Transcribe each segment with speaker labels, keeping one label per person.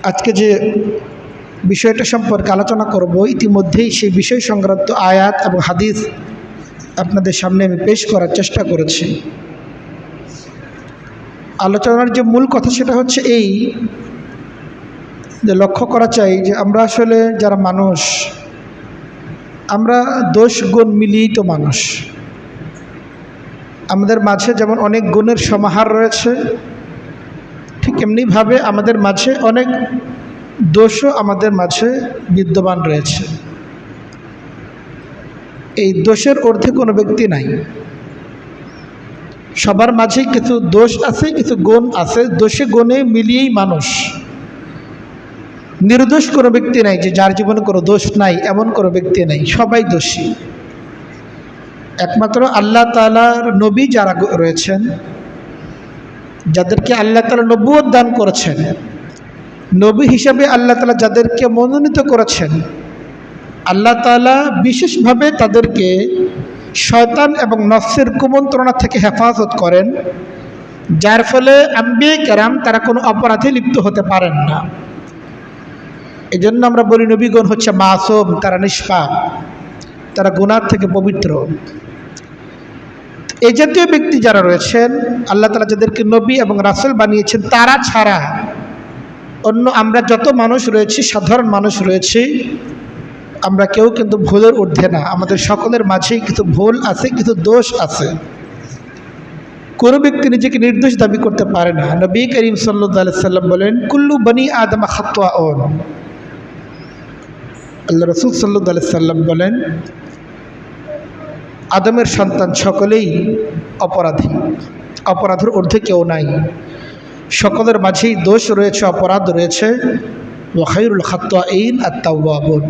Speaker 1: আজকে যে বিষয়টা সম্পর্কে আলোচনা করব, ইতিমধ্যেই সেই বিষয় সংক্রান্ত আয়াত এবং হাদিস আপনাদের সামনে আমি পেশ করার চেষ্টা করেছি। আলোচনার যে মূল কথা সেটা হচ্ছে এই যে লক্ষ্য করা চাই যে আমরা আসলে যারা মানুষ, আমরা দোষ গুণ মিলিয়েই তো মানুষ। আমাদের মাঝে যেমন অনেক গুণের সমাহার রয়েছে, ঠিক এমনিভাবে আমাদের মাঝে অনেক দোষও আমাদের মাঝে বিদ্যমান রয়েছে। এই দোষের ঊর্ধ্বে কোনো ব্যক্তি নাই, সবার মাঝেই কিছু দোষ আছে, কিছু গুণ আছে। দোষে গুণে মিলিয়েই মানুষ। নির্দোষ কোনো ব্যক্তি নাই যে যার জীবনে কোনো দোষ নাই, এমন কোনো ব্যক্তি নাই, সবাই দোষী। একমাত্র আল্লাহ তাআলার নবী যারা রয়েছেন, যাদেরকে আল্লাহ তাআলা নবুয়ত দান করেছেন, নবী হিসাবে আল্লাহ তাআলা যাদেরকে মনোনীত করেছেন, আল্লাহ তাআলা বিশেষভাবে তাদেরকে শয়তান এবং নফসের কুমন্ত্রণা থেকে হেফাজত করেন, যার ফলে আম্বিয়া কেরাম তারা কোনো অপরাধে লিপ্ত হতে পারেন না। এজন্য আমরা বলি নবীগণ হচ্ছে মাসুম, তারা নিষ্পাপ, তারা গুনাহ থেকে পবিত্র। এই জাতীয় ব্যক্তি যারা রয়েছেন, আল্লাহ তাআলা যাদেরকে নবী এবং রাসূল বানিয়েছেন, তারা ছাড়া অন্য আমরা যত মানুষ রয়েছি, সাধারণ মানুষ রয়েছি, আমরা কেউ কিন্তু ভুলের ঊর্ধ্বে না। আমাদের সকলের মাঝেই কিছু ভুল আছে, কিছু দোষ আছে। কোনো ব্যক্তি নিজেকে নির্দোষ দাবি করতে পারে না। নবী করিম সাল্লাল্লাহু আলাইহি সাল্লাম বলেন, কুল্লু বনি আদম খাত্তাউন। আল্লাহ রাসূল সাল্লাল্লাহু আলাইহি সাল্লাম বলেন, আদমের সন্তান সকলেই অপরাধী, অপরাধের ঊর্ধ্বে কেউ নাই। সকলের মাঝেই দোষ রয়েছে, অপরাধ রয়েছে। ওয়া খায়রুল খাত্তাঈন আত-তাওয়াবুন।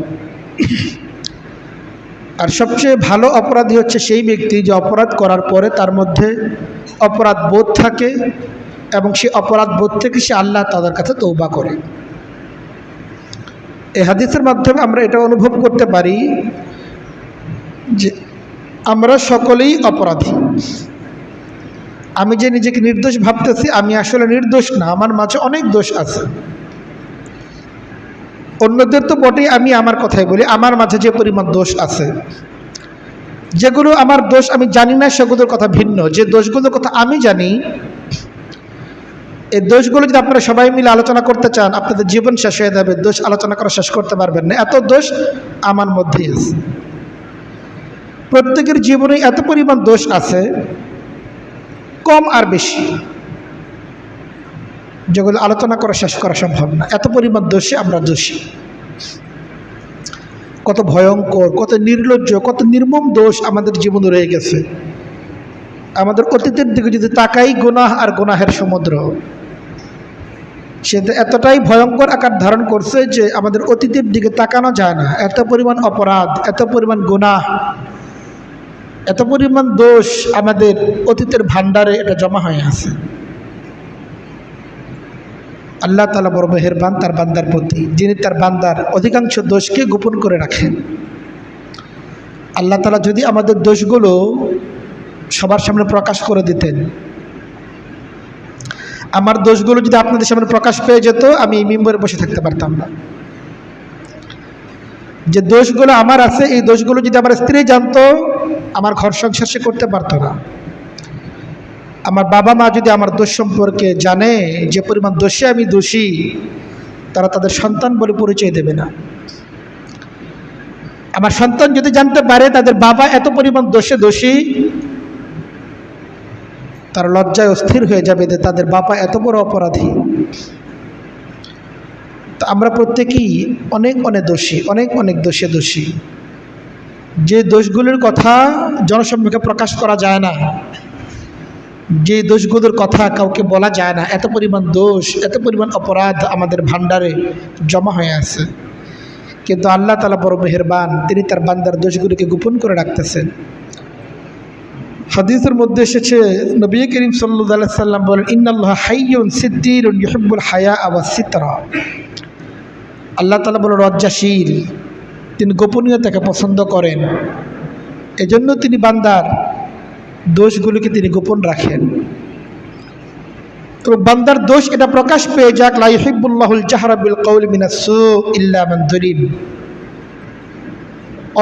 Speaker 1: আর সবচেয়ে ভালো অপরাধী হচ্ছে সেই ব্যক্তি যে অপরাধ করার পরে তার মধ্যে অপরাধ বোধ থাকে এবং সেই অপরাধ বোধ থেকে সে আল্লাহ তাআলার কাছে তওবা করে। এই হাদিসের মাধ্যমে আমরা এটা অনুভব করতে পারি যে আমরা সকলেই অপরাধী। আমি যে নিজেকে নির্দোষ ভাবতেছি, আমি আসলে নির্দোষ না, আমার মাঝে অনেক দোষ আছে। অন্যদের তো বটেই, আমি আমার কথাই বলি, আমার মাঝে যে পরিমাণ দোষ আছে, যেগুলো আমার দোষ আমি জানি না সেগুলোর কথা ভিন্ন। যে দোষগুলোর কথা আমি জানি, এই দোষগুলো যদি আপনারা সবাই মিলে আলোচনা করতে চান, আপনাদের জীবন শেষ হয়ে যাবে, দোষ আলোচনা করা শেষ করতে পারবেন না। এত দোষ আমার মধ্যেই আছে। প্রত্যেকের জীবনে এত পরিমাণ দোষ আছে, কম আর বেশি, যেগুলো আলোচনা করা শেষ করা সম্ভব না। এত পরিমাণ দোষে আমরা দোষী। কত ভয়ঙ্কর, কত নির্লজ্জ, কত নির্মম দোষ আমাদের জীবনে রয়ে গেছে। আমাদের অতীতের দিকে যদি তাকাই, গুনাহ আর গুনাহের সমুদ্র, সেটা এতটাই ভয়ঙ্কর আকার ধারণ করছে যে আমাদের অতীতের দিকে তাকানো যায় না। এত পরিমাণ অপরাধ, এত পরিমাণ গুনাহ, এত পরিমাণ দোষ আমাদের অতীতের ভান্ডারে এটা জমা হয়ে আছে। আল্লাহ তাআলা বড় মেহেরবান তার বান্দার প্রতি, যিনি তার বান্দার অধিকাংশ দোষকে গোপন করে রাখেন। আল্লাহ তাআলা যদি আমাদের দোষগুলো সবার সামনে প্রকাশ করে দিতেন, আমার দোষগুলো যদি আপনাদের সামনে প্রকাশ পেয়ে যেত, আমি এই মিম্বরে বসে থাকতে পারতাম না। যে দোষগুলো আমার আছে, এই দোষগুলো যদি আমার স্ত্রী জানতো, আমার ঘর সংসার সে করতে পারতো না। আমার বাবা মা যদি আমার দোষ সম্পর্কে জানে, যে পরিমাণ দোষে আমি দোষী, তারা তাদের সন্তান বলে পরিচয় দেবে না। আমার সন্তান যদি জানতে পারে তাদের বাবা এত পরিমাণ দোষে দোষী, তারা লজ্জায় অস্থির হয়ে যাবে যে তাদের বাবা এত বড় অপরাধী। তো আমরা প্রত্যেকেই অনেক অনেক দোষী, অনেক অনেক দোষে দোষী। যে দোষগুলোর কথা জনসম্মুখে প্রকাশ করা যায় না, যে দোষগুলোর কথা কাউকে বলা যায় না, এত পরিমাণ দোষ, এত পরিমাণ অপরাধ আমাদের ভান্ডারে জমা হয়ে আছে। কিন্তু আল্লাহ তাআলা বড় মেহেরবান, তিনি তার বান্দার দোষগুলোকে গোপন করে রাখতেছেন। হাদিসের মধ্যে এসেছে, নবী করিম সাল্লাল্লাহু আলাইহি সাল্লাম বলেন, ইন্নাল্লাহা হাইয়ুন সিদ্দীরুন ইউহিব্বুল হায়া ওয়া সিতরা। আল্লাহ তাআলা বড় লজ্জাশীল, তিনি গোপনীয়তাকে পছন্দ করেন। এজন্য তিনি বান্দার দোষগুলোকে তিনি গোপন রাখেন। তো বান্দার দোষ এটা প্রকাশ পেয়ে যাক, লা ইউহিব্বুল্লাহুল জাহরা বিল কওলি মিনাস সূ ইল্লা মান যুলিম,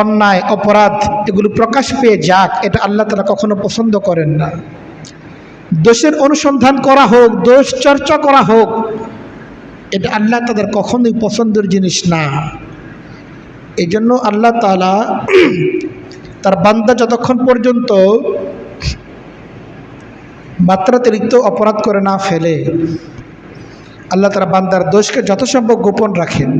Speaker 1: অন্যায় অপরাধ এগুলো প্রকাশ পেয়ে যাক, এটা আল্লাহ তাআলা কখনো পছন্দ করেন না। দোষের অনুসন্ধান করা হোক, দোষ চর্চা করা হোক, এটা আল্লাহ তাদের কখনোই পছন্দের জিনিস না। এই জন্য আল্লাহ তাআলা তার বান্দা যতক্ষণ পর্যন্ত মাত্রাতিরিক্ত অপরাধ করে না ফেলে, আল্লাহ তাআলা বান্দার দোষকে যথাসম্ভব গোপন রাখেন।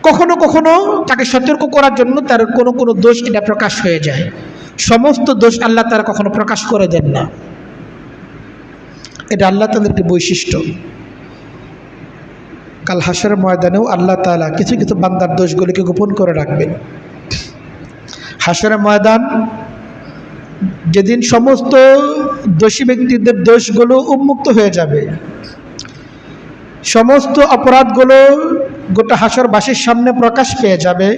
Speaker 1: কখনো কখনো তাকে সতর্ক করার জন্য তার কোনো কোনো দোষ এটা প্রকাশ হয়ে যায়। সমস্ত দোষ আল্লাহ তাআলা কখনো প্রকাশ করে দেন না, এটা আল্লাহ তাআলার একটি বৈশিষ্ট্য। কাল হাসরের ময়দানেও আল্লাহ তাআলা কিছু কিছু বান্দার দোষগুলিকে গোপন করে রাখবেন। হাসরের ময়দান যেদিন সমস্ত দোষী ব্যক্তিদের দোষগুলো উন্মুক্ত হয়ে যাবে, সমস্ত অপরাধগুলো গোটা হাসরবাসীর সামনে প্রকাশ পেয়ে যাবে,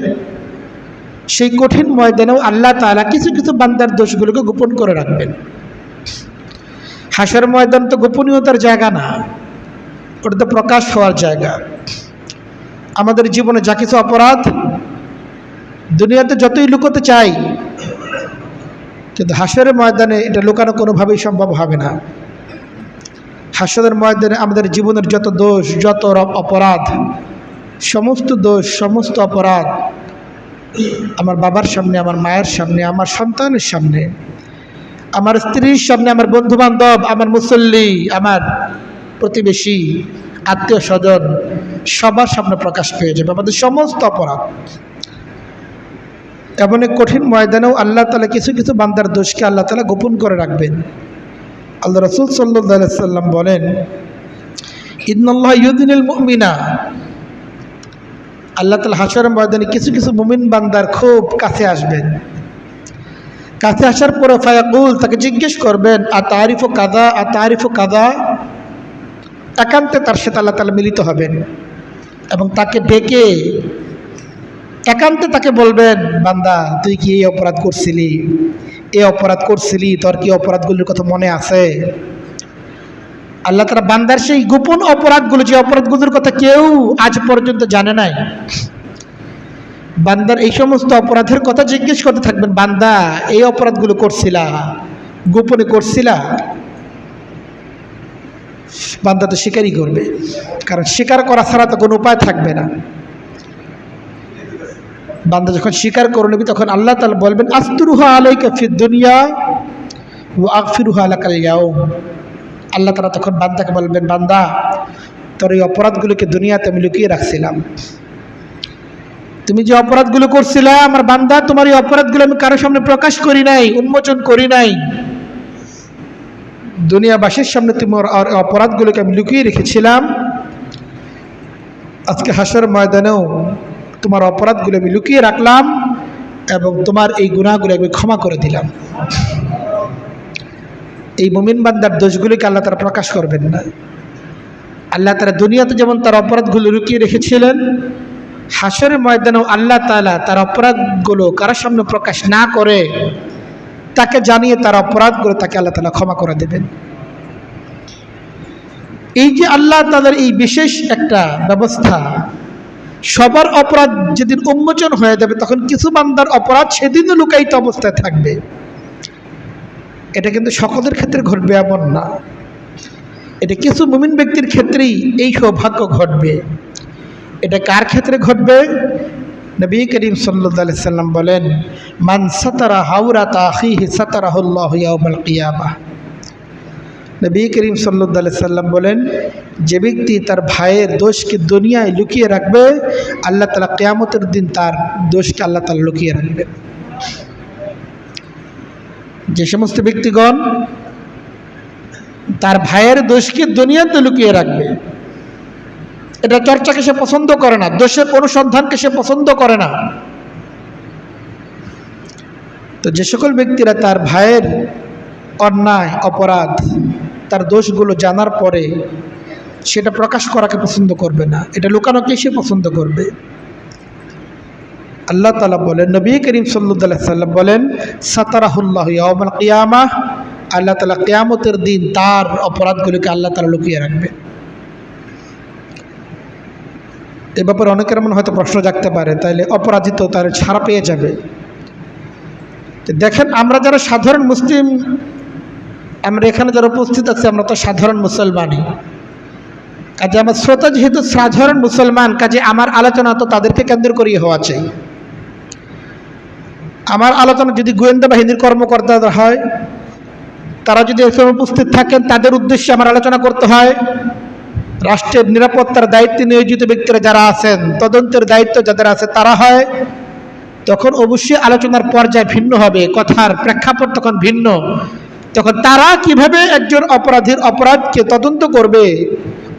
Speaker 1: সেই কঠিন ময়দানেও আল্লাহ তাআলা কিছু কিছু বান্দার দোষগুলোকে গোপন করে রাখবেন। হাসর ময়দান তো গোপনীয়তার জায়গা না, ওটা তো প্রকাশ হওয়ার জায়গা। আমাদের জীবনে যা কিছু অপরাধ দুনিয়াতে যতই লুকোতে চাই, কিন্তু হাসরের ময়দানে এটা লুকানো কোনোভাবেই সম্ভব হবে না। হাসরের ময়দানে আমাদের জীবনের যত দোষ, যত অপরাধ, সমস্ত দোষ, সমস্ত অপরাধ আমার বাবার সামনে, আমার মায়ের সামনে, আমার সন্তানের সামনে, আমার স্ত্রীর সামনে, আমার বন্ধুবান্ধব, আমার মুসল্লি, আমার প্রতিবেশী, আত্মীয় স্বজন, সবার সামনে প্রকাশ পেয়ে যাবে আমাদের সমস্ত অপরাধ। এমন এক কঠিন ময়দানেও আল্লাহ তাআলা কিছু কিছু বান্দার দোষকে আল্লাহ তাআলা গোপন করে রাখবেন। আল্লাহ রাসূল সাল্লাল্লাহু আলাইহি সাল্লাম বলেন, ইন্নাল্লাহা ইউদিনিল মুমিনা, আল্লাহ তাআলা হাসরের ময়দানে কিছু কিছু মুমিন বান্দার খুব কাছে আসবেন। কাছে আসার পরে ফায়াকুল, তাকে জিজ্ঞেস করবেন, আতারিফু কাযা, আতারিফু কাযা, একান্তে তার সাথে আল্লাহ তাআলা মিলিত হবেন এবং তাকে ডেকে একান্তে তাকে বলবেন, বান্দা তুই কি এই অপরাধ করছিলি, এই অপরাধ করছিলি, তোর কি অপরাধগুলোর কথা মনে আছে? আল্লাহ তাআলা বান্দার সেই গোপন অপরাধগুলো, যে অপরাধগুলোর কথা কেউ আজ পর্যন্ত জানে নাই, বান্দার এই সমস্ত অপরাধের কথা জিজ্ঞেস করতে থাকবেন। বান্দা এই অপরাধগুলো করছিলা, গোপনে করছিলা? বান্দা তো স্বীকারই করবে, কারণ স্বীকার করা ছাড়া তো কোনো উপায় থাকবে না। বান্দা যখন স্বীকার করে নেবে, তখন আল্লাহ তাআলা বলবেন, আস্তুরুহা আলাইকা ফিদ দুনিয়া ওয়া আগফিরুহা লাকাল ইয়াউম। আল্লাহ তাআলা তখন বান্দাকে বলবেন, বান্দা তোর এই অপরাধগুলোকে দুনিয়াতে আমি লুকিয়ে রাখছিলাম। তুমি যে অপরাধগুলো করছিলে আমার বান্দা, তোমার এই অপরাধগুলো আমি কারোর সামনে প্রকাশ করি নাই, উন্মোচন করি নাই। দুনিয়াবাসীর সামনে তোমার অপরাধগুলোকে আমি লুকিয়ে রেখেছিলাম। আজকে হাসর ময়দানেও তোমার অপরাধগুলো আমি লুকিয়ে রাখলাম এবং তোমার এই গুনাহগুলো আমি ক্ষমা করে দিলাম। এই মুমিন বান্দার দোষগুলিকে আল্লাহ তাআলা প্রকাশ করবেন না। আল্লাহ তাআলা দুনিয়াতে যেমন তার অপরাধগুলো লুকিয়ে রেখেছিলেন, হাসরের ময়দানেও আল্লাহ তাআলা তার অপরাধগুলো কারোর সামনে প্রকাশ না করে তাকে জানিয়ে তার অপরাধগুলো তাকে আল্লাহ তাআলা ক্ষমা করে দেবেন। এই যে আল্লাহ তাআলার এই বিশেষ একটা ব্যবস্থা, সবার অপরাধ যেদিন উন্মোচন হয়ে যাবে, তখন কিছু বান্দার অপরাধ সেদিনও লুকায়িত অবস্থায় থাকবে। এটা কিন্তু সকলের ক্ষেত্রে ঘটবে এমন না, এটা কিছু মুমিন ব্যক্তির ক্ষেত্রেই এই সৌভাগ্য ঘটবে। এটা কার ক্ষেত্রে ঘটবে? নবী করিম সাল্লাল্লাহু আলাইহি সাল্লাম বলেন, মান সাতারা হাওরাতা আখিহি সাতারাহুল্লাহু ইয়াউমাল কিয়ামাহ। নবী করিম সাল্লাল্লাহু আলাইহি সাল্লাম বলেন, যে ব্যক্তি তার ভাইয়ের দোষকে দুনিয়ায় লুকিয়ে রাখবে, আল্লাহ তাআলা কিয়ামতের দিন তার দোষকে আল্লাহ তাআলা লুকিয়ে রাখবেন। যে সমস্ত ব্যক্তিগণ তার ভাইয়ের দোষকে দুনিয়াতে লুকিয়ে রাখবে, এটা চর্চাকে সে পছন্দ করে না, দোষের অনুসন্ধানকে সে পছন্দ করে না, তো যে সকল ব্যক্তিরা তার ভাইয়ের অন্যায় অপরাধ, তার দোষগুলো জানার পরে সেটা প্রকাশ করাকে পছন্দ করবে না, এটা লুকানোকে সে পছন্দ করবে। আল্লাহ তাআলা বলেন, নবী করিম সাল্লাল্লাহু আলাইহি সাল্লাম বলেন, সাতারাহুল্লাহু ইয়াউমাল কিয়ামাহ, আল্লাহ তাআলা কিয়ামতের দিন তার অপরাধগুলোকে আল্লাহ তাআলা লুকিয়ে রাখবে। এ ব্যাপারে অনেকের মনে হয়তো প্রশ্ন জাগতে পারে, তাইলে অপরাধী তো তার ছাড়া পেয়ে যাবে। দেখেন, আমরা যারা সাধারণ মুসলিম, আমরা এখানে যারা উপস্থিত আছি, আমরা তো সাধারণ মুসলমানই। কাজে আমার শ্রোতা যেহেতু সাধারণ মুসলমান, কাজে আমার আলোচনা তো তাদেরকে কেন্দ্র করিয়ে হওয়া চাই। আমার আলোচনা যদি গোয়েন্দা বাহিনীর কর্মকর্তাদের হয়, তারা যদি এখানে উপস্থিত থাকেন, তাদের উদ্দেশ্যে আমার আলোচনা করতে হয়। রাষ্ট্রের নিরাপত্তার দায়িত্বে নিয়োজিত ব্যক্তিরা যারা আছেন, তদন্তের দায়িত্ব যাদের আছে তারা হয়, তখন অবশ্যই আলোচনার পর্যায় ভিন্ন হবে, কথার প্রেক্ষাপট তখন ভিন্ন। তখন তারা কিভাবে একজন অপরাধীর অপরাধকে তদন্ত করবে,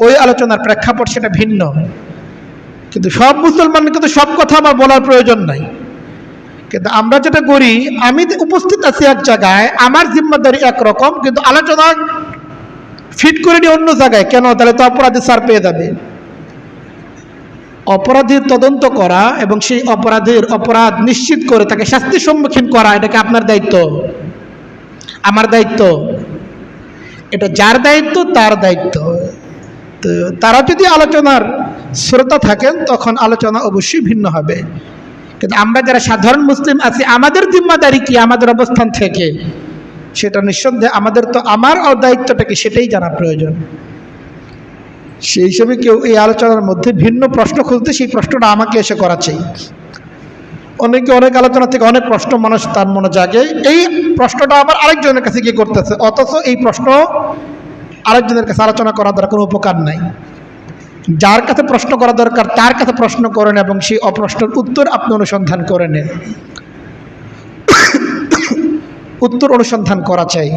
Speaker 1: ওই আলোচনার প্রেক্ষাপট সেটা ভিন্ন। কিন্তু সব মুসলমানকে কিন্তু সব কথা আমার বলার প্রয়োজন নাই। কিন্তু আমরা যেটা করি, আমি উপস্থিত আছি এক জায়গায়, আমার জিম্মাদারি একরকম, কিন্তু আলোচনা ফিট করে নিয়ে অন্য জায়গায় কেন? তাহলে তো অপরাধী ছাড় পেয়ে যাবে। অপরাধীর তদন্ত করা এবং সেই অপরাধের অপরাধ নিশ্চিত করে তাকে শাস্তির সম্মুখীন করা, এটাকে আপনার দায়িত্ব, আমার দায়িত্ব। এটা যার দায়িত্ব তার দায়িত্ব। তো তারা যদি আলোচনার শ্রোতা থাকেন, তখন আলোচনা অবশ্যই ভিন্ন হবে। কিন্তু আমরা যারা সাধারণ মুসলিম আছি, আমাদের জিম্মাদারি কি, আমাদের অবস্থান থেকে সেটা নিঃসন্দেহে আমাদের তো আমার দায়িত্বটা কি সেটাই জানা প্রয়োজন। সেই হিসেবে কেউ এই আলোচনার মধ্যে ভিন্ন প্রশ্ন খুঁজতে, সেই প্রশ্নটা আমাকে এসে করা চাই। অনেকে অনেক আলোচনা থেকে অনেক প্রশ্ন মানুষ তার মনে জাগে, এই প্রশ্নটা আবার আরেকজনের কাছে গিয়ে করতেছে, অথচ এই প্রশ্ন আরেকজনের কাছে আলোচনা করা দ্বারা কোনো উপকার নাই। যার কাছে প্রশ্ন করা দরকার তার কাছে প্রশ্ন করেন এবং সেই অপ্রশ্নের উত্তর আপনি অনুসন্ধান করে নেন। উত্তর অনুসন্ধান করা চাই,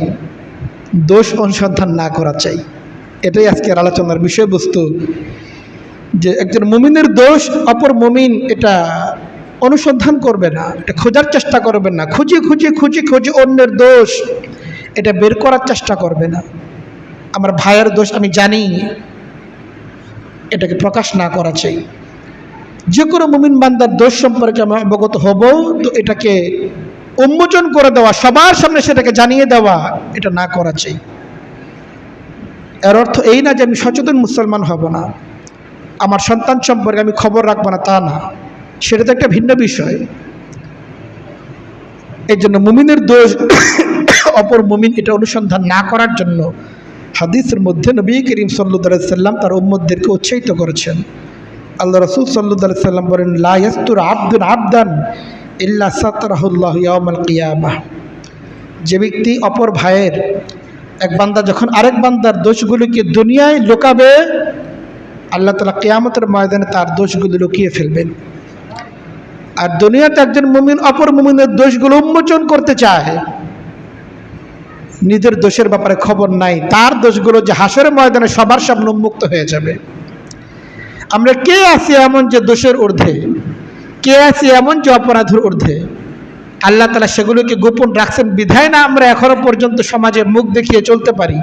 Speaker 1: দোষ অনুসন্ধান না করা চাই। এটাই আজকের আলোচনার বিষয়বস্তু, যে একজন মুমিনের দোষ অপর মুমিন এটা অনুসন্ধান করবে না, এটা খোঁজার চেষ্টা করবে না, খুঁজে খুঁজে খুঁজে খুঁজে অন্যের দোষ এটা বের করার চেষ্টা করবে না। আমার ভাইয়ের দোষ আমি জানি, এটাকে প্রকাশ না করা চাই। যে কোনো মুমিন বান্দার দোষ সম্পর্কে আমি অবগত হব, তো এটাকে উন্মোচন করে দেওয়া, সবার সামনে সেটাকে জানিয়ে দেওয়া, এটা না করা চাই। এর অর্থ এই না যে আমি সচেতন মুসলমান হব না, আমার সন্তান সম্পর্কে আমি খবর রাখবো না, তা না, সেটা তো একটা ভিন্ন বিষয়। এই জন্য মুমিনের দোষ অপর মুমিন এটা অনুসন্ধান না করার জন্য হাদিসের মধ্যে নবী করিম সাল্লাল্লাহু আলাইহি সাল্লাম তার উম্মতদেরকে উৎসাহিত করেছেন। আল্লাহ রাসূল সাল্লাল্লাহু আলাইহি সাল্লাম বলেন, লা ইয়াসতুর আবদুন আবদান ইল্লা সাতারাহুল্লাহু ইয়াওমাল কিয়ামাহ। যে ব্যক্তি অপর ভাইয়ের, এক বান্দা যখন আরেক বান্দার দোষগুলোকে দুনিয়ায় লুকাবে, আল্লাহ তাআলা কিয়ামতের ময়দানে তার দোষগুলো লুকিয়ে ফেলবেন। আর দুনিয়াতে একজন মুমিন অপর মুমিনের দোষগুলো উন্মোচন করতে চায়, নিজের দোষের ব্যাপারে খবর নাই, তার দোষগুলো যে হাসরের ময়দানে সবার সামনে উন্মুক্ত হয়ে যাবে। আমরা কে আছি এমন যে দোষের ঊর্ধ্বে, কে আছি এমন যে অপরাধের ঊর্ধ্বে? আল্লাহ তাআলা সেগুলোকে গোপন রাখছেন বিধায় না আমরা এখনো পর্যন্ত সমাজে মুখ দেখিয়ে চলতে পারি।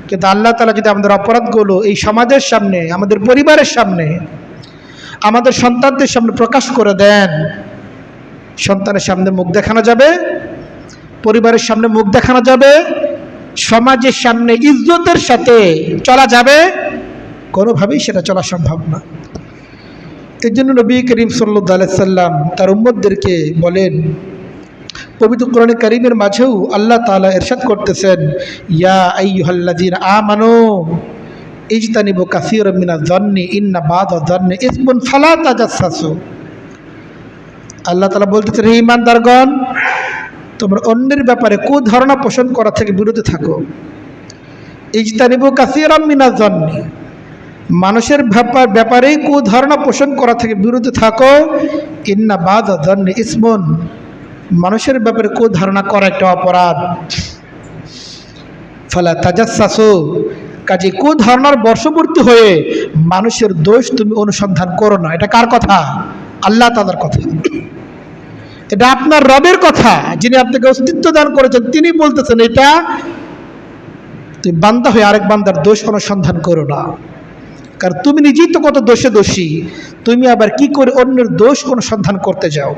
Speaker 1: কিন্তু আল্লাহ তাআলা যদি আমাদের অপরাধগুলো এই সমাজের সামনে, আমাদের পরিবারের সামনে, আমাদের সন্তানদের সামনে প্রকাশ করে দেন, সন্তানের সামনে মুখ দেখানো যাবে, পরিবারের সামনে মুখ দেখানো যাবে, সমাজের সামনে ইজ্জতের সাথে চলা যাবে? কোনোভাবেই সেটা চলা সম্ভব না। এই জন্য নবী করিম সাল্লাল্লাহু আলাইহি সাল্লাম তার উম্মতদেরকে বলেন, পবিত্র কোরআনে কারীমের মাঝেও আল্লাহ তাআলা ইরশাদ করতেছেন, ইয়া আইয়ুহাল্লাযীনা আমানু ইজতানিবু কাসীরাম মিনাজ যান্নি ইন্না বা'দাজ যান্নি ইসমুন ফালা তাজাসসু। আল্লাহ তাআলা বলতেছেন, হে ঈমানদারগণ, তোমরা অন্যের ব্যাপারে কুধারণা পোষণ করা থেকে বিরত থাকো। ইজতানিবু কাসীরাম মিনাজ যান্নি, মানুষের ব্যাপারেই কুধারণা পোষণ করা থেকে বিরত থাকো। ইন্না বা'দাজ যান্নি ইসমুন, মানুষের ব্যাপারে কুধারণা করা একটা অপরাধ। ফালা তাজাসসু, কাজে কুধারণার বশবর্তী হয়ে মানুষের দোষ তুমি অনুসন্ধান করো না। এটা কার কথা? আল্লাহ তাআলার কথা। এটা আপনার রবের কথা, যিনি আপনাকে অস্তিত্ব দান করেছেন, তিনি বলতেছেন এটা তুমি বান্দা হয়ে আরেক বান্দার দোষ অনুসন্ধান করো না। কারণ তুমি নিজেই তো কত দোষে দোষী, তুমি আবার কি করে অন্যের দোষ অনুসন্ধান করতে যাও?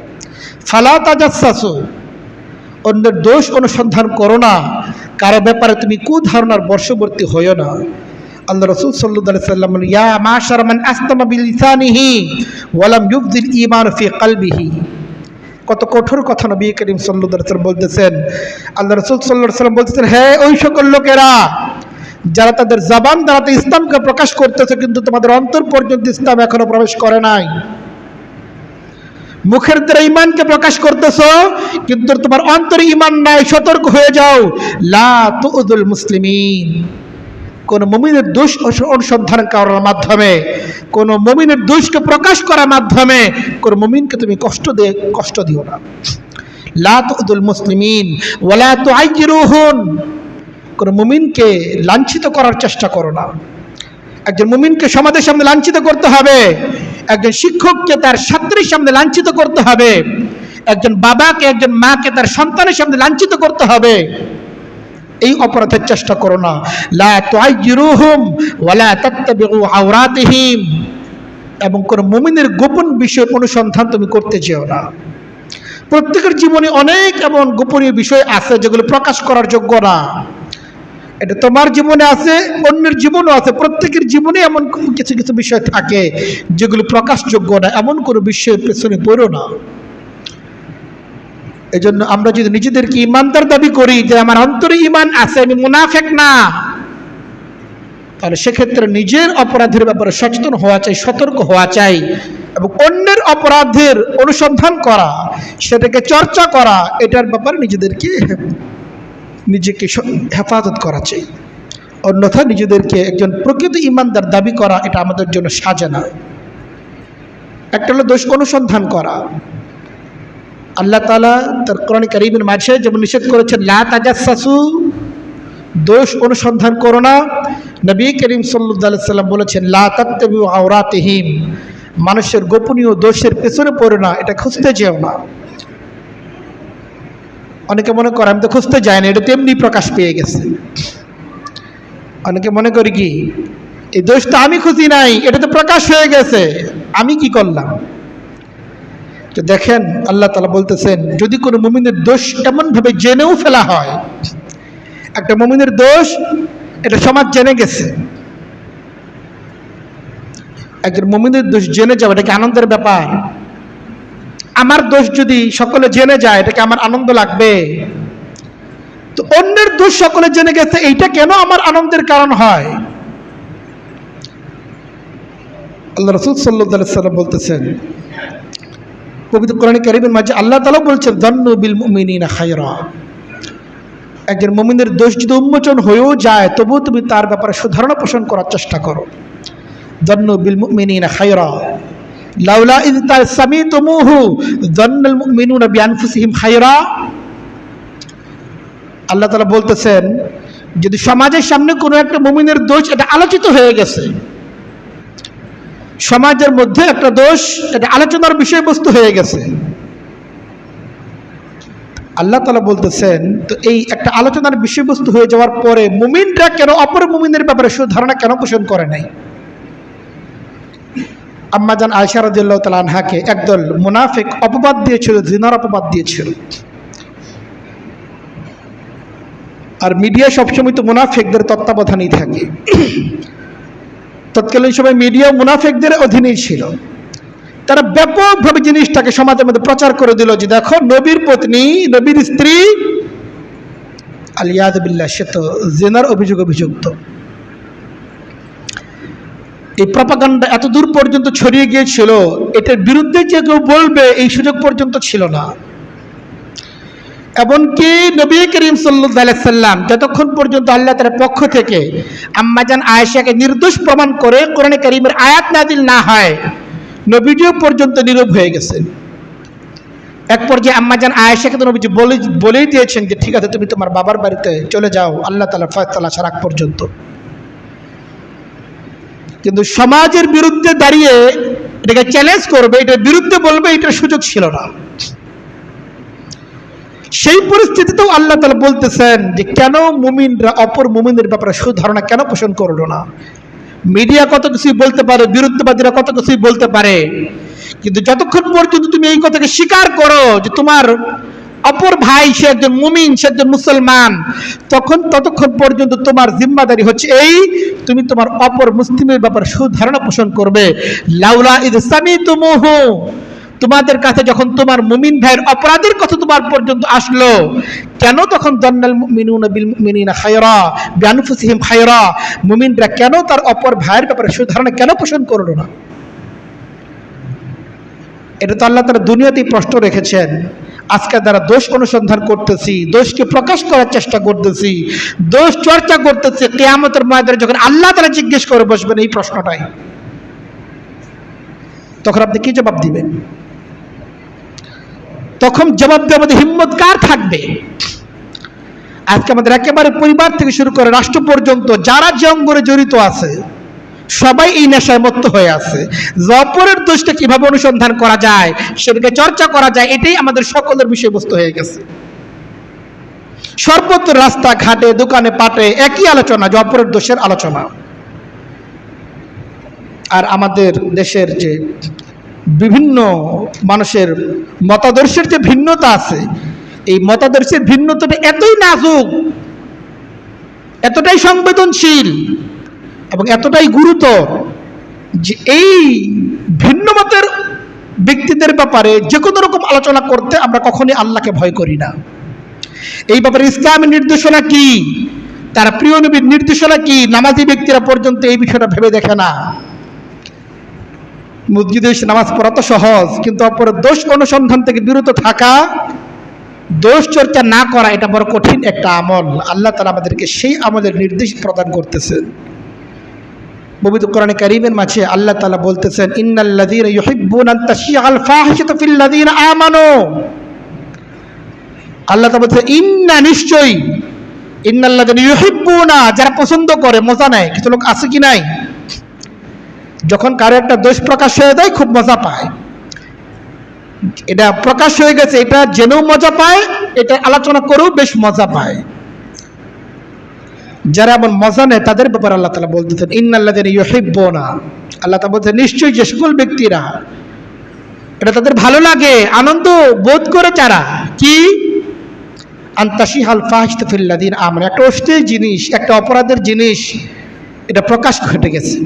Speaker 1: ফালা তাজাসসু, অন্যের দোষ অনুসন্ধান করো না, কারো ব্যাপারে তুমি কুধারণার বর্ষবর্তী হইও না। আল্লাহ রাসূল সাল্লাল্লাহু আলাইহি ওয়াসাল্লাম বলেন, ইয়া মাশারা মান আসতামা বিলিসানিহি ওয়া লাম ইউফদিল ঈমান ফি কলবিহি। কত কঠোর কথা নবী করিম সাল্লাল্লাহু আলাইহি ওয়াসাল্লাম বলতেছেন। আল্লাহ রাসূল সাল্লাল্লাহু আলাইহি ওয়াসাল্লাম বলতেছেন, হে ওই সকল লোকেরা যারা তাদের জবান দ্বারা ইসলামকে প্রকাশ করতেছে কিন্তু তোমাদের অন্তর পর্যন্ত ইসলাম এখনো প্রবেশ করে নাই। মুখের দ্বারা ঈমানকে প্রকাশ করতেছো কিন্তু তোমার অন্তরে ঈমান নাই, সতর্ক হয়ে যাও। লা তুউযুল মুসলিমিন। কোন মুমিনের দোষ অনুসন্ধান করার মাধ্যমে, কোন মুমিনের দোষকে প্রকাশ করার মাধ্যমে কোন মুমিনকে তুমি কষ্ট দিও না। লা তুউযুল মুসলিমিন ওয়া লা তুআইয়িরুহুম। কোন মুমিনকে লাঞ্ছিত করার চেষ্টা করো না। একজন মুমিনকে সমাজের সামনে লাঞ্ছিত করতে হবে, একজন শিক্ষককে তার ছাত্রীর সামনে লাঞ্ছিত করতে হবে, একজন বাবাকে একজন মাকে তার সন্তানের সামনে লাঞ্ছিত করতে হবে। এই অপরাধের চেষ্টা করো না। লা তুআইয়িরুহুম ওয়া লা তাত্তাবিউ আওরাতিহিম। এবং কোন মুমিনের গোপন বিষয় অনুসন্ধান তুমি করতে যেও না। প্রত্যেকের জীবনে অনেক এমন গোপনীয় বিষয় আছে যেগুলো প্রকাশ করার যোগ্য না। এটা তোমার জীবনে আছে, অন্যের জীবনও আছে। প্রত্যেকের জীবনে এমন কিছু কিছু বিষয় থাকে যেগুলো প্রকাশযোগ্য না। এমন কোনো বিষয়ের পেছনে পড়ো না। এই জন্য আমরা যদি নিজেদেরকে ইমানদার দাবি করি যে আমার অন্তরে ঈমান আছে, আমি মুনাফিক না, তাহলে সেক্ষেত্রে নিজের অপরাধের ব্যাপারে সচেতন হওয়া চাই, সতর্ক হওয়া চাই, এবং অন্যের অপরাধের অনুসন্ধান করা, সেটাকে চর্চা করা, এটার ব্যাপারে নিজেকে হেফাজত করা চাই। অন্যথা নিজেদেরকে একজন প্রকৃত ঈমানদার দাবি করা এটা আমাদের জন্য সাজে না। একটা হলো দোষ অনুসন্ধান করা। আল্লাহ তাআলা তার কোরআন কারীমের মাঝে যেমন নিষেধ করেছেন লা তাজাসসু, দোষ অনুসন্ধান করো না। নবী করিম সাল্লাল্লাহু আলাইহি ওয়াসাল্লাম বলেছেন লা তাত্তাবিউ আওরাতিহিম, মানুষের গোপনীয় দোষের পেছনে পড়ো না, এটা খুঁজতে যেও না। অনেকে মনে করে আমি তো খুঁজতে যাই না, এটা তেমনি প্রকাশ পেয়ে গেছে। অনেকে মনে করি কি এই দোষটা আমি খুঁজি নাই, এটা তো প্রকাশ হয়ে গেছে, আমি কি করলাম? তো দেখেন আল্লাহ তাআলা বলতেছেন যদি কোনো মুমিনের দোষ এমনভাবে জেনেও ফেলা হয়, একটা মুমিনের দোষ এটা সমাজ জেনে গেছে, একজন মুমিনের দোষ জেনে যাওয়া এটা কি আনন্দের ব্যাপার? আমার দোষ যদি সকলে জেনে যায় এটা কি আমার আনন্দ লাগবে? তো অন্যের দোষ সকলে জেনে গেছে, এইটা কেন আমার আনন্দের কারণ হয়? আল্লাহ রাসূল সাল্লাল্লাহু আলাইহি ওয়াসাল্লাম বলতেছেন পবিত্র কোরআন কারীমের মাঝে আল্লাহ তাআলা বলছেন যান্নু বিল মুমিনিনা খায়রা। একজন মুমিনের দোষ যদি উন্মোচন হয়েও যায় তবুও তুমি তার ব্যাপারে সুধারণা পোষণ করার চেষ্টা করো। যান্নু বিল মুমিনিনা খায়রা লাউলা ইয তাসামিতুমুহু যান্নাল মুমিনুনা বিআনফুসিহিম খায়রা। আল্লাহ তাআলা বলতেছেন যদি সমাজের সামনে কোনো একটা মুমিনের দোষ এটা আলোচিত হয়ে গেছে, সমাজের মধ্যে একটা দোষ এটা আলোচনার বিষয়বস্তু হয়ে গেছে, আল্লাহ তাআলা বলতেছেন তো এই একটা আলোচনার বিষয়বস্তু হয়ে যাওয়ার পরে মুমিনরা কেন অপর মুমিনের ব্যাপারে সুধারণা কেন পোষণ করে নাই? আম্মাজান আয়েশা রাদিয়াল্লাহু তাআলা আনহাকে একদল মুনাফিক অপবাদ দিয়েছিল, জিনার অপবাদ দিয়েছিল। আর মিডিয়া সবসময় তো মুনাফিকদের তত্ত্বাবধানেই থাকে। তৎকালীন সময় মিডিয়া মুনাফিকদের অধীনেই ছিল। তারা ব্যাপকভাবে জিনিসটাকে সমাজের মধ্যে প্রচার করে দিল যে দেখো নবীর পত্নী, নবীর স্ত্রী আলিয়াযু বিল্লাহ সে তো জিনার অভিযুক্ত। এই প্রপাগান্ডা এত দূর পর্যন্ত ছড়িয়ে গিয়েছিল, এটার বিরুদ্ধে যে কেউ বলবে এই সুযোগ পর্যন্ত ছিল না। এমনকি নবী করিম সাল্লাল্লাহু আলাইহি সাল্লাম যতক্ষণ পর্যন্ত আল্লাহ তাআলার পক্ষ থেকে আম্মাজান আয়েশাকে নির্দোষ প্রমাণ করে কোরআনে কারীমের আয়াত নাযিল না হয় নবীজিও পর্যন্ত নীরব হয়ে গেছেন। এক পর্যায়ে আম্মাজান আয়েশাকে তো নবীজি বলেই দিয়েছেন যে ঠিক আছে তুমি তোমার বাবার বাড়িতে চলে যাও আল্লাহ তাআলার ফয়সালা আসার আগ পর্যন্ত। কিন্তু সমাজের বিরুদ্ধে দাঁড়িয়ে এটাকে চ্যালেঞ্জ করবে, এটার বিরুদ্ধে বলবে, এটার সুযোগ ছিল না। সেই পরিস্থিতিতেও আল্লাহ তাআলা বলতেছেন যে কেন মুমিনরা অপর মুমিনের ব্যাপারে সুধারণা কেন পোষণ করলো না? মিডিয়া কত কিছুই বলতে পারে, বিরুদ্ধবাদীরা কত কিছুই বলতে পারে, কিন্তু যতক্ষণ পর্যন্ত তুমি এই কথাকে স্বীকার করো যে তোমার অপর ভাই সে একজন মুমিন, সে একজন মুসলমান, ততক্ষণ পর্যন্ত তোমার জিম্মাদারি হচ্ছে এই, তুমি তোমার অপর মুসলিমের ব্যাপারে সুধারণা পোষণ করবে। লাউলা ইদ সামিতুমুহু, তোমাদের কাছে যখন তোমার মুমিন ভাইয়ের অপরাধের কথা তোমার পর্যন্ত আসলো, কেন তখন দন্নাল মুমিনুনা বিল মুমিনিনা খায়রা বিআনফুসিহিম খায়রা, মুমিনরা কেন তার অপর ভাইয়ের ব্যাপারে সুধারণা কেন পোষণ করলো না? এটা তো আল্লাহ তাআলা দুনিয়াতেই প্রশ্ন রেখেছেন। আজকে যারা দোষ অনুসন্ধান করতেছি, দোষকে প্রকাশ করার চেষ্টা করতেছি, দোষ চর্চা করতেছি, কিয়ামতের ময়দানে যখন আল্লাহ তাআলা জিজ্ঞেস করে বসবেন এই প্রশ্নটাই, তখন আপনি কি জবাব দিবেন? তখন জবাব দেওয়ার মধ্যে হিম্মত কার থাকবে? আজকে আমাদের একেবারে পরিবার থেকে শুরু করে রাষ্ট্র পর্যন্ত যারা যে অঙ্গনে জড়িত আছে সবাই এই নেশায় মত্ত হয়ে আছে। অপরের দোষটা কিভাবে অনুসন্ধান করা যায়, সেটাকে চর্চা করা যায়, এটাই আমাদের সকলের বিষয়বস্তু হয়ে গেছে। সর্বত্র রাস্তা ঘাটে দোকানে পাটে একই আলোচনা, অপরের দোষের আলোচনা। আর আমাদের দেশের যে বিভিন্ন মানুষের মতাদর্শের যে ভিন্নতা আছে, এই মতাদর্শের ভিন্নতাটা এতই নাজুক, এতটাই সংবেদনশীল এবং এতটাই গুরুতর যে এই ভিন্ন মতের ব্যক্তিদের ব্যাপারে যে কোনো রকম আলোচনা করতে আমরা কখনোই আল্লাহকে ভয় করি না। এই ব্যাপারে ইসলামের নির্দেশনা কি, তার প্রিয় নবীর নির্দেশনা কি, নামাজি ব্যক্তিরা পর্যন্ত এই বিষয়টা ভেবে দেখে না। মসজিদে এসে নামাজ পড়া তো সহজ, কিন্তু অপরের দোষ অনুসন্ধান থেকে বিরত থাকা, দোষ চর্চা না করা, এটা বড় কঠিন একটা আমল। আল্লাহ তাআলা আমাদেরকে সেই আমলের নির্দেশ প্রদান করতেছেন। পবিত্র কোরআনে কারীমের মাঝে আল্লাহ তাআলা বলতেছেন, ইন্নাল্লাযীনা ইউহিব্বুনা আন তাশিআল ফাহিশাতু ফিল্লাযীনা আমানু। আল্লাহ তাআলা বলতেছেন ইন্না, নিশ্চয়ই, ইন্নাল্লাযীনা ইউহিব্বুনা, যারা পছন্দ করে, মজা নেয়। কিছু লোক আছে কি নাই, যখন কারো একটা দোষ প্রকাশ হয়ে যায় খুব মজা পায়, এটা প্রকাশ হয়ে গেছে এটা জেনেও মজা পায়, এটা আলোচনা করেও বেশ মজা পায়। যারা এমন মজা নেয় তাদের ব্যাপারে আল্লাহ তাআলা বলতেছেন ইন্নাল্লাযীনা ইউহিব্বুনা, আল্লাহ তাআলা বলছেন নিশ্চয়ই যে সকল ব্যক্তিরা এটা তাদের ভালো লাগে, আনন্দ বোধ করে, যারা কি আন তাশিআল ফাহিশাতু ফিল্লাযীনা আমানু, একটা অশ্লীল জিনিস, একটা অপরাধের জিনিস এটা প্রকাশ ঘটে গেছে,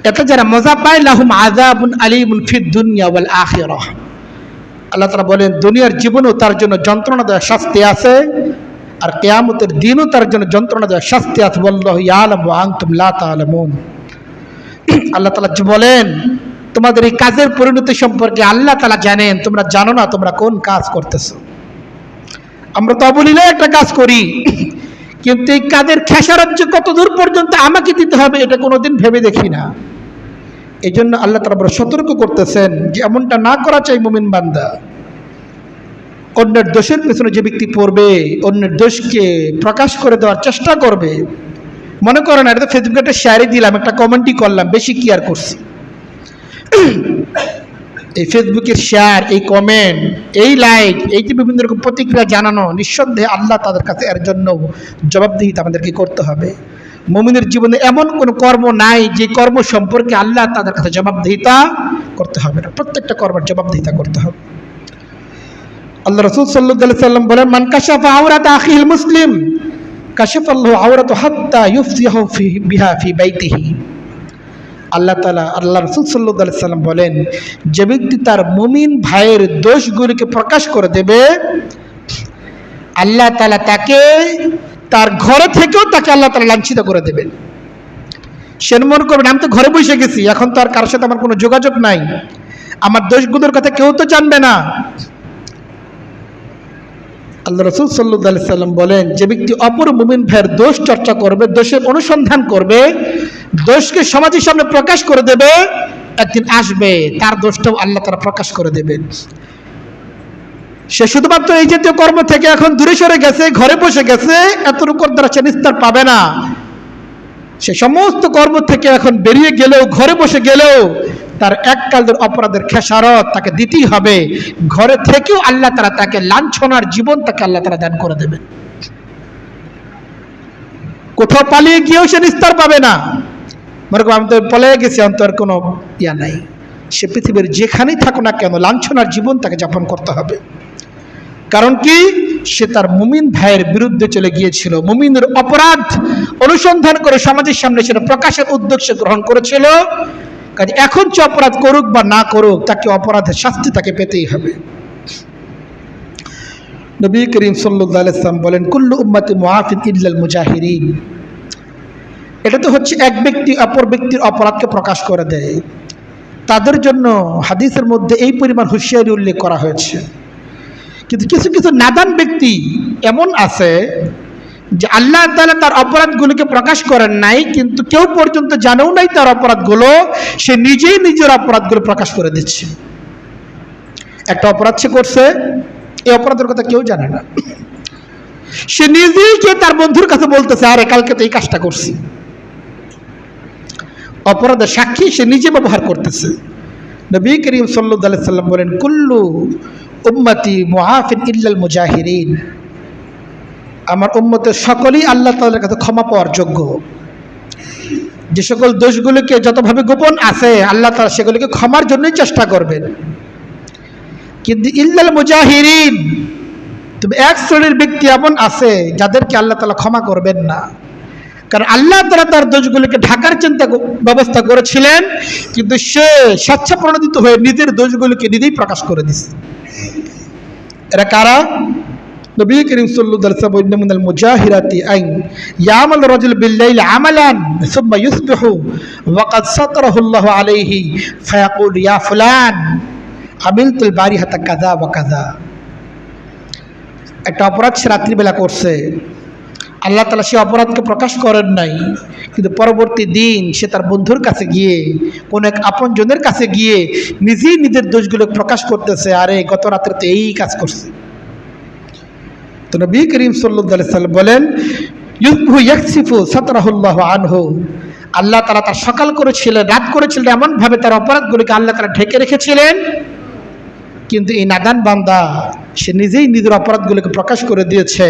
Speaker 1: এতে যারা মজা পায়, লাহুম আযাবুন আলীমুন ফিদ দুনিয়া ওয়াল আখিরাহ। আল্লাহ তাআলা বলেন দুনিয়ার জীবনেও তার জন্য যন্ত্রণাদায়ক শাস্তি আছে, আর কিয়ামতের দিনও তার জন্য যন্ত্রণাদায়ক শাস্তি আছে। ওয়াল্লাহু ইয়ালামু ওয়া আনতুম লা তা'লামুন। আল্লাহ তাআলা বলেন তোমাদের এই কাজের পরিণতি সম্পর্কে আল্লাহ তাআলা জানেন, তোমরা জানো না তোমরা কোন কাজ করতেছো। আমরা তো অবলীলা একটা কাজ করি, কিন্তু এই কাজের খেসারত যে কত দূর পর্যন্ত আমাকে দিতে হবে এটা কোনোদিন ভেবে দেখি না। এই জন্য আল্লাহ তাআলা বড় সতর্ক করতেছেন যে এমনটা না করা চাই মুমিন বান্দা। অন্যের দোষের পেছনে যে ব্যক্তি পড়বে, অন্যের দোষকে প্রকাশ করে দেওয়ার চেষ্টা করবে, মনে করেন এটা তো ফেসবুকে একটা শেয়ারই দিলাম, একটা কমেন্টই করলাম, বেশি কি আর করছি। এই ফেসবুকের শেয়ার, এই কমেন্ট, এই লাইক, এই যে বিভিন্ন রকম প্রতিক্রিয়া জানানো, নিঃসন্দেহে আল্লাহ তাদের কাছে এর জন্য জবাবদিহিতা আমাদেরকে করতে হবে। মুমিনের জীবনে এমন কোনো কর্ম নাই যে কর্ম সম্পর্কে আল্লাহ তাদের কাছে জবাবদিহিতা করতে হবে না, প্রত্যেকটা কর্মের জবাবদিহিতা করতে হবে। আল্লাহ রাসূল সাল্লাল্লাহু আলাইহি ওয়াসাল্লাম বলেন মান কাশাফা আওরাতা আখিল মুসলিম কাশাফাল্লাহু আওরাতু হাত্তা ইউফজিহু বিহা ফি বাইতিহি। আল্লাহ তাআলা, আল্লাহ রাসূল সাল্লাল্লাহু আলাইহি ওয়াসাল্লাম বলেন যে ব্যক্তি তার মুমিন ভাইয়ের দোষগুলিকে প্রকাশ করে দেবে, আল্লাহ তাআলা তাকে তার ঘরে থেকেও তাকে আল্লাহ তাআলা লাঞ্ছিত করে দেবেন। সে মনে করবেন আমি তো ঘরে বসে গেছি, এখন তো আর কারোর সাথে আমার কোনো যোগাযোগ নাই, আমার দোষগুলোর কথা কেউ তো জানবে না। আল্লাহ রাসূল সাল্লাল্লাহু আলাইহি ওয়াসাল্লাম বলেন যে ব্যক্তি অপর মুমিন ভাইয়ের দোষ চর্চা করবে, দোষের অনুসন্ধান করবে, দোষকে সমাজের সামনে প্রকাশ করে দেবে, একদিন আসবে তার দোষটাও আল্লাহ তাআলা প্রকাশ করে দেবেন। সে শুধুমাত্র এই জাতীয় কর্ম থেকে এখন দূরে সরে গেছে, ঘরে বসে গেছে, এতটুকু দ্বারা সে নিস্তার পাবে না। সে সমস্ত কর্ম থেকে এখন বেরিয়ে গেলেও, ঘরে বসে গেলেও তার এককালের অপরাধের খেসারত তাকে দিতেই হবে। ঘরে থেকেও আল্লাহ তাআলা তাকে লাঞ্ছনার জীবন তাকে আল্লাহ তাআলা দান করে দেবেন। কোথাও পালিয়ে গিয়েও সে নিস্তার পাবে না, মনে করো আমি তো পলিয়ে গেছি, অন্তর কোনো ইয়া নাই। সে পৃথিবীর যেখানেই থাকুক না কেন লাঞ্ছনার জীবন তাকে যাপন করতে হবে। কারণ কি, সে তার মুমিন ভাইয়ের বিরুদ্ধে চলে গিয়েছিল, মুমিনের অপরাধ অনুসন্ধান করে সমাজের সামনে সেটা প্রকাশের উদ্যোগ সে গ্রহণ করেছিল। কাজে এখন যে অপরাধ করুক বা না করুক, তাকে অপরাধের শাস্তি তাকে পেতেই হবে। নবী করিম সাল্লাল্লাহু আলাইহি ওয়াসাল্লাম বলেন, কুল্লু উম্মতি মুআফিন ইল্লাল মুজাহিরিন। এটা তো হচ্ছে এক ব্যক্তি অপর ব্যক্তির অপরাধকে প্রকাশ করে দেয়, তাদের জন্য হাদিসের মধ্যে এই পরিমাণ হুঁশিয়ারি উল্লেখ করা হয়েছে। কিন্তু কিছু কিছু নাদান ব্যক্তি এমন আছে যে আল্লাহ তাআলা তার অপরাধগুলোকে প্রকাশ করেন নাই, কিন্তু কেউ পর্যন্ত জানেও নাই তার অপরাধগুলো, সে নিজেই নিজের অপরাধগুলো প্রকাশ করে দিচ্ছে। একটা অপরাধ সে করছে, এই অপরাধের কথা কেউ জানে না, সে নিজেই কে তার বন্ধুর কাছে বলতেছে, আরে কালকে তো এই কাজটা করছি। অপরাধের সাক্ষী সে নিজে ব্যবহার করতেছে। নবী করিম সাল্লাল্লাহু আলাইহি ওয়াসাল্লাম বলেন, কুল্লু উম্মতি মুআফিন ইল্লাল মুজাহিরিন। আমার উম্মতের সকলেই আল্লাহ তাআলার কাছে ক্ষমা পাওয়ার যোগ্য। যে সকল দোষগুলোকে যতভাবে গোপন আছে, আল্লাহ তাআলা সেগুলোকে ক্ষমার জন্যই চেষ্টা করবেন। কিন্তু ইল্লাল মুজাহিরিন, তবে এক শ্রেণীর ব্যক্তি এমন আছে যাদেরকে আল্লাহ তাআলা ক্ষমা করবেন না। কারণ আল্লাহ তাআলা তার দোষগুলোকে ঢাকার চিন্তা ব্যবস্থা করেছিলেন, কিন্তু সে স্বেচ্ছাপ্রণোদিত হয়ে নিজের দোষগুলোকে নিজেই প্রকাশ করে দিচ্ছে। এরা কারা? নবী করিম সাল্লাল্লাহু আলাইহি ওয়াসাল্লাম বলেন, মিনাল মুজাহিরাতি আন ইয়ামাল রাজুল বিল-লাইলি আমালান সুম্মা ইউসবিহু ওয়া ক্বাদ সাতারাহু আল্লাহু আলাইহি ফায়াকুল ইয়া ফুলান আমিলতুল বারিহাতা কাযা ওয়া কাযা। একটা অপরাধ সে রাত্রিবেলা করছে, আল্লাহ তাআলা সে অপরাধকে প্রকাশ করেন নাই, কিন্তু পরবর্তী দিন সে তার বন্ধুর কাছে গিয়ে, কোন এক আপনজনের কাছে গিয়ে নিজেই নিজের দোষগুলো প্রকাশ করতেছে, আরে গত রাত্রে তো এই কাজ করছে। তো নবী করিম সাল্লাল্লাহু আলাইহি ওয়াসাল্লাম বলেন, ইউসবিহু ইয়াকসিফু সাতরাহুল্লাহু আনহু। আল্লাহ তাআলা তার সকাল করেছিলেন, রাত করেছিলেন, এমনভাবে তার অপরাধগুলিকে আল্লাহ তাআলা ঢেকে রেখেছিলেন। কিন্তু এই নাদান বান্দা সে নিজেই নিজের অপরাধগুলোকে প্রকাশ করে দিয়েছে।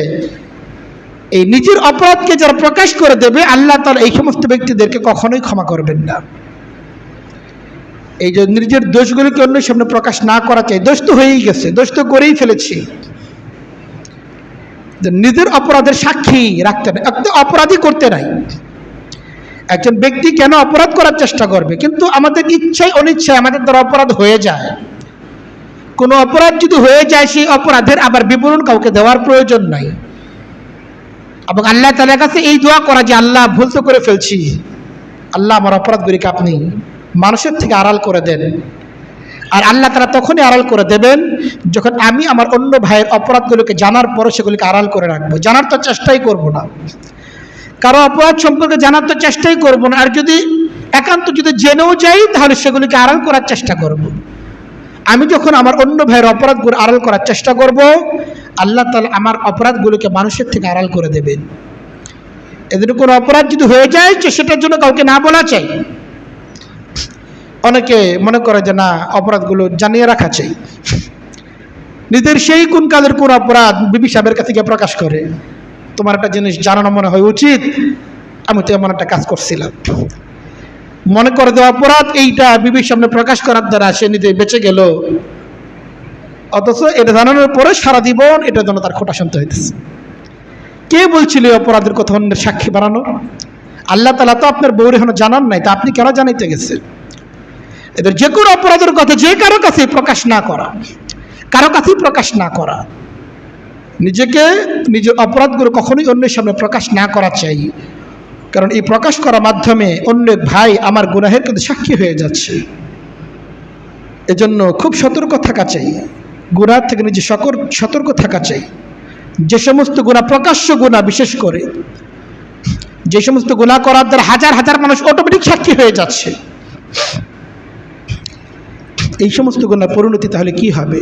Speaker 1: এই নিজের অপরাধকে যারা প্রকাশ করে দেবে, আল্লাহ তাআলা এই সমস্ত ব্যক্তিদেরকে কখনোই ক্ষমা করবেন না। এই যে নিজের দোষগুলোকে অন্যের সামনে প্রকাশ না করা চাই, দোষ তো হয়েই গেছে, দোষ তো করেই ফেলেছি, নিজের অপরাধের সাক্ষী রাখতে নাই, অপরাধই করতে নাই। একজন ব্যক্তি কেন অপরাধ করার চেষ্টা করবে, কিন্তু আমাদের ইচ্ছায় অনিচ্ছায় আমাদের দ্বারা অপরাধ হয়ে যায়। কোনো অপরাধ যদি হয়ে যায়, সেই অপরাধের আবার বিবরণ কাউকে দেওয়ার প্রয়োজন নাই। এবং আল্লাহ তাআলার কাছে এই দোয়া করা যে আল্লাহ ভুল তো করে ফেলছি, আল্লাহ আমার অপরাধগুলিকে আপনি মানুষের থেকে আড়াল করে দেন। আর আল্লাহ তাআলা তখনই আড়াল করে দেবেন যখন আমি আমার অন্য ভাইয়ের অপরাধগুলোকে জানার পরও সেগুলিকে আড়াল করে রাখবো। জানার তো চেষ্টাই করব না, কারো অপরাধ সম্পর্কে জানার তো চেষ্টাই করব না। আর যদি একান্ত যদি জেনেও যাই, তাহলে সেগুলিকে আড়াল করার চেষ্টা করব। আমি যখন আমার অন্য ভাইয়ের অপরাধগুলো আড়াল করার চেষ্টা করব, আল্লাহ তাআলা আমার অপরাধগুলোকে মানুষের থেকে আড়াল করে দেবেন। এদের কোনো অপরাধ যদি হয়ে যায়, সেটার জন্য কাউকে না বলা চাই। অনেকে মনে করে যে না, অপরাধগুলো জানিয়ে রাখা চাই। নিজের সেই কোন কাজের কোন অপরাধ বিবি সাহেবের কাছে গিয়ে প্রকাশ করে, তোমার একটা জিনিস জানানো মনে হয় উচিত, আমি তো এমন একটা কাজ করছিলাম। মনে করে যে অপরাধ এইটা বিবির সামনে প্রকাশ করার দ্বারা সে নিজে বেঁচে গেল, অথচ এটা জানানোর পরে সারা জীবন এটার জন্য তার খোঁটা শুনতে হইতেছে। কে বলছিল এই অপরাধের কথা অন্যের সাক্ষী বানানো? আল্লাহ তাআলা তো আপনার বউর এখনো জানান নাই, তা আপনি কেন জানাইতে গেছেন? এদের যে কোনো অপরাধের কথা যে কারো কাছে প্রকাশ না করা, কারো কাছেই প্রকাশ না করা, নিজেকে নিজের অপরাধগুলো কখনোই অন্যের সামনে প্রকাশ না করা চাই। কারণ এই প্রকাশ করার মাধ্যমে অন্য ভাই আমার গুনাহের কিন্তু সাক্ষী হয়ে যাচ্ছে। এজন্য খুব সতর্ক থাকা চাই, গুনাহ থেকে নিজে সতর্ক থাকা চাই। যে সমস্ত গুনাহ প্রকাশ্য গুনাহ, বিশেষ করে যে সমস্ত গুনাহ করার দ্বারা হাজার হাজার মানুষ অটোমেটিক সাক্ষী হয়ে যাচ্ছে, এই সমস্ত গুনার পরিণতি তাহলে কি হবে?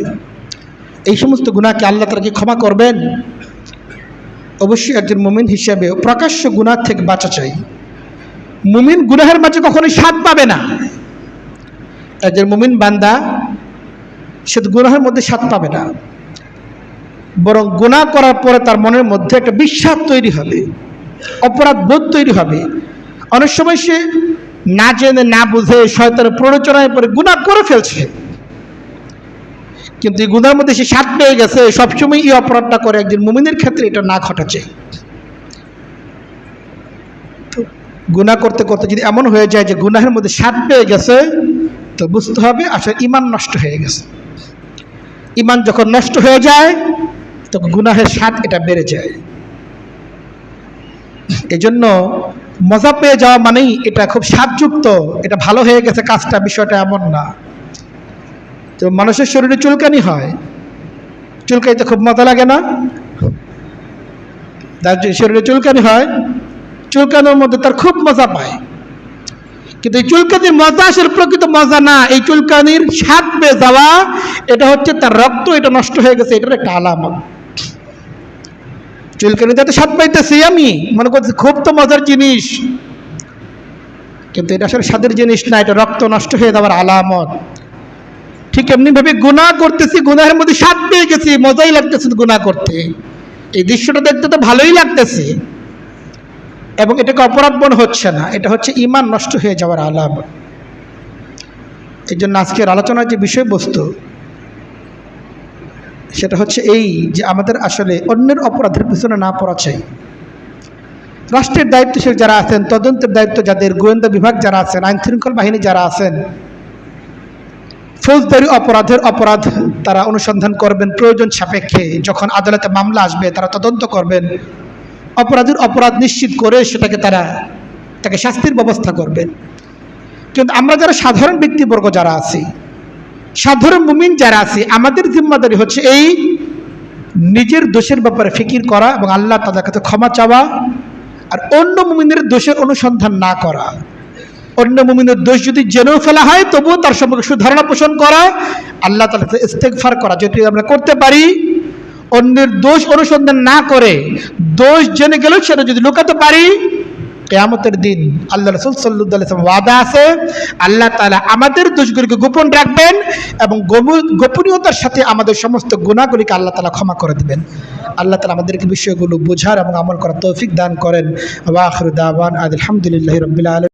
Speaker 1: এই সমস্ত গুনাহকে আল্লাহ তাআলা কি ক্ষমা করবেন? অবশ্যই একজন মুমিন হিসেবে প্রকাশ্য গুনাহ থেকে বাঁচা চাই। মুমিন গুনাহের মাঝে কখনোই স্বাদ পাবে না। একজন মুমিন বান্দা সে গুনাহের মধ্যে স্বাদ পাবে না, বরং গুনাহ করার পরে তার মনের মধ্যে একটা বিশ্বাস তৈরি হবে, অপরাধ বোধ তৈরি হবে। অনেক সময় সে না জেনে না বুঝে শয়তানের প্ররোচনায় পড়ে গুনাহ করে ফেলছে, কিন্তু এই গুনার মধ্যে সে স্বাদ পেয়ে গেছে, সবসময় এই অপরাধটা করে। একজন মুমিনের ক্ষেত্রে এটা না ঘটাচ্ছে। গুনাহ করতে করতে যদি এমন হয়ে যায় যে গুনাহের মধ্যে স্বাদ পেয়ে গেছে, তো বুঝতে হবে আসলে ঈমান নষ্ট হয়ে গেছে। ঈমান যখন নষ্ট হয়ে যায় তখন গুনাহের স্বাদ এটা বেড়ে যায়। এই জন্য মজা পেয়ে যাওয়া মানেই এটা খুব স্বাদযুক্ত, এটা ভালো হয়ে গেছে কাজটা, বিষয়টা এমন না। তো মানুষের শরীরে চুলকানি হয়, চুলকানিতে খুব মজা লাগে না? তার শরীরে চুলকানি হয়, চুলকানোর মধ্যে তার খুব মজা পায়, কিন্তু এই চুলকানির মজা আসলে প্রকৃত মজা না। এই চুলকানির স্বাদ পেয়ে যাওয়া, এটা হচ্ছে তার রক্ত এটা নষ্ট হয়ে গেছে, এটার একটা আলামত। চুলকানিতে তো স্বাদ পাইতেছি, আমি মনে করছি খুব তো মজার জিনিস, কিন্তু এটা আসলে স্বাদের জিনিস না, এটা রক্ত নষ্ট হয়ে যাওয়ার আলামত। ঠিক এমনি ভাবে গুনাহ করতেছি, গুনাহের মধ্যে স্বাদ পেয়ে গেছি, মজাই লাগতেছে গুনাহ করতে, এই দৃশ্যটা দেখতে তো ভালোই লাগতেছে, এবং এটাকে অপরাধ মনে হচ্ছে না, এটা হচ্ছে ঈমান নষ্ট হয়ে যাওয়ার আলামত। এই জন্য আজকের আলোচনার যে বিষয়বস্তু, সেটা হচ্ছে এই যে আমাদের আসলে অন্যের অপরাধের পিছনে না পড়া চাই। রাষ্ট্রের দায়িত্বশীল যারা আছেন, তদন্তের দায়িত্ব যাদের, গোয়েন্দা বিভাগ যারা আছেন, আইন শৃঙ্খলা বাহিনী যারা আছেন, ফৌজদারি অপরাধ তারা অনুসন্ধান করবেন প্রয়োজন সাপেক্ষে। যখন আদালতে মামলা আসবে তারা তদন্ত করবেন, অপরাধীর অপরাধ নিশ্চিত করে তাকে শাস্তির ব্যবস্থা করবেন। কিন্তু আমরা যারা সাধারণ ব্যক্তিবর্গ যারা আছি, সাধারণ মুমিন যারা আছি, আমাদের জিম্মাদারি হচ্ছে এই নিজের দোষের ব্যাপারে ফিকির করা এবং আল্লাহ তাদের কাছে ক্ষমা চাওয়া, আর অন্য মুমিনের দোষের অনুসন্ধান না করা। অন্য মুমিনের দোষ যদি জেনেও ফেলা হয় তবুও তার সম্পর্কে সুধারণা পোষণ করা, আল্লাহ তাআলার কাছে ইস্তেগফার করা, যেটি আমরা করতে পারি। অন্যের দোষ অনুসন্ধান না করে দোষ জেনে গেলেও সেটা যদি লুকাতে পারি, কিয়ামতের দিন আল্লাহ রাসূল সাল্লাল্লাহু আলাইহি ওয়াসাল্লাম ওয়াদা আছে, আল্লাহ তাআলা আমাদের দোষগুলিকে গোপন রাখবেন এবং গোপনীয়তার সাথে আমাদের সমস্ত গুনাহগুলিকে আল্লাহ তাআলা ক্ষমা করে দিবেন। আল্লাহ তাআলা আমাদেরকে বিষয়গুলো বোঝার এবং আমল করার তৌফিক দান করেন। ওয়া আখিরু দাওয়ানা আলহামদুলিল্লাহি রাব্বিল আলামিন।